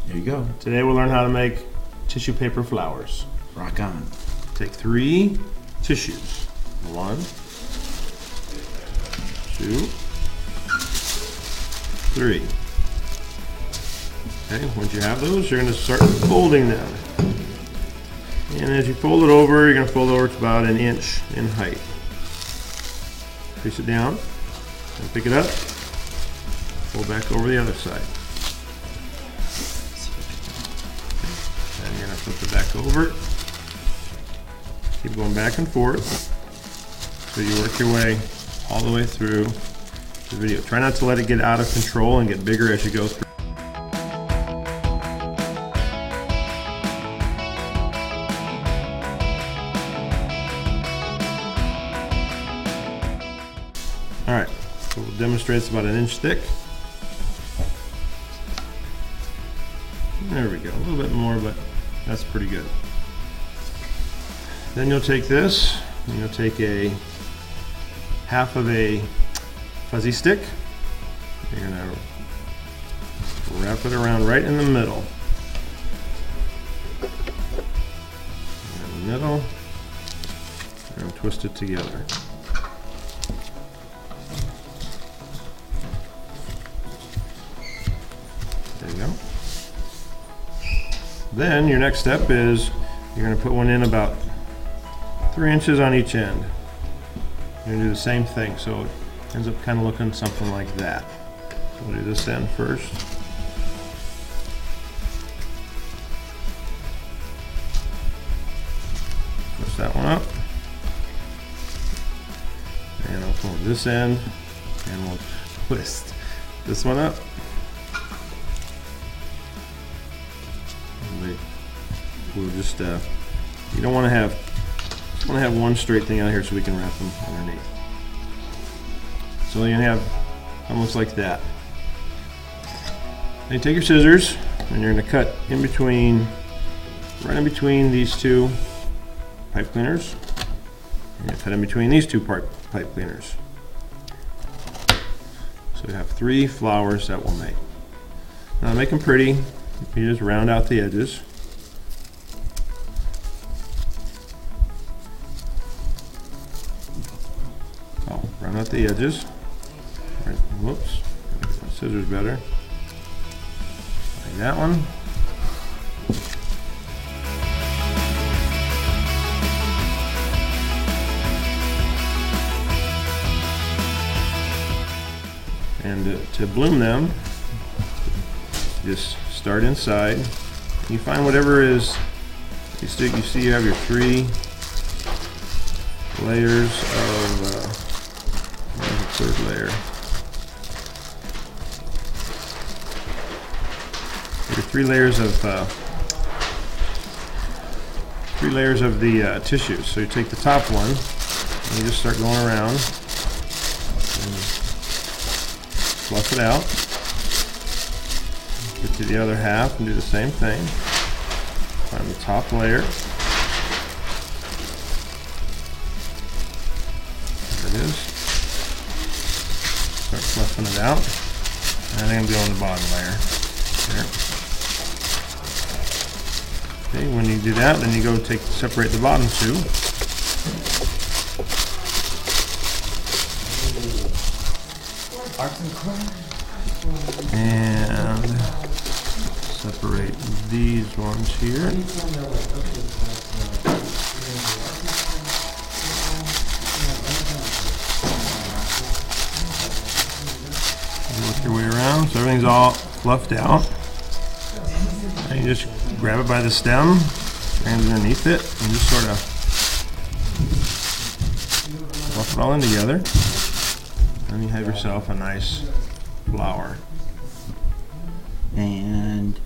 There you go. Today we'll learn how to make tissue paper flowers. Rock on. Take 3 tissues. 1, 2, 3. Okay, once you have those, you're going to start folding them. And as you fold it over, you're going to fold it over to about 1 inch in height. Place it down, and pick it up, fold back over the other side. And you're going to flip it back over. Keep going back and forth. So you work your way all the way through the video. Try not to let it get out of control and get bigger as you go through. Alright, so we'll demonstrate it's about 1 inch thick. There we go, a little bit more, but that's pretty good. Then you'll take this, and you'll take a half of a fuzzy stick. You're gonna wrap it around right in the middle. In the middle, and twist it together. There you go. Then your next step is you're going to put one in about 3 inches on each end. You're going to do the same thing, so it ends up kind of looking something like that. We'll do this end first. Twist that one up. And I'll pull this end, and we'll twist this one up. We'll just, you don't want to have, just want to have one straight thing out here so we can wrap them underneath. So you're going to have almost like that. Then you take your scissors and you're going to cut in between, right in between these 2 pipe cleaners. And you cut in between these 2 pipe cleaners. So you have 3 flowers that we'll make. Now to make them pretty, you just round out the edges. Round out the edges. Right, whoops. My scissors better. Like that one. And to bloom them, just start inside. You find whatever is, you see you have your 3 layers of, where's the 3rd layer? Your 3 layers of the tissues. So you take the top one and you just start going around and fluff it out. Get to the other half and do the same thing. Find the top layer. There it is. Start fluffing it out. And I think I'm going to the bottom layer. There. Okay, when you do that, then you go separate the bottom 2. And separate these ones here. Work your way around so everything's all fluffed out. And you just grab it by the stem, hands underneath it, and just sort of fluff it all in together. And you have yourself a nice flower. And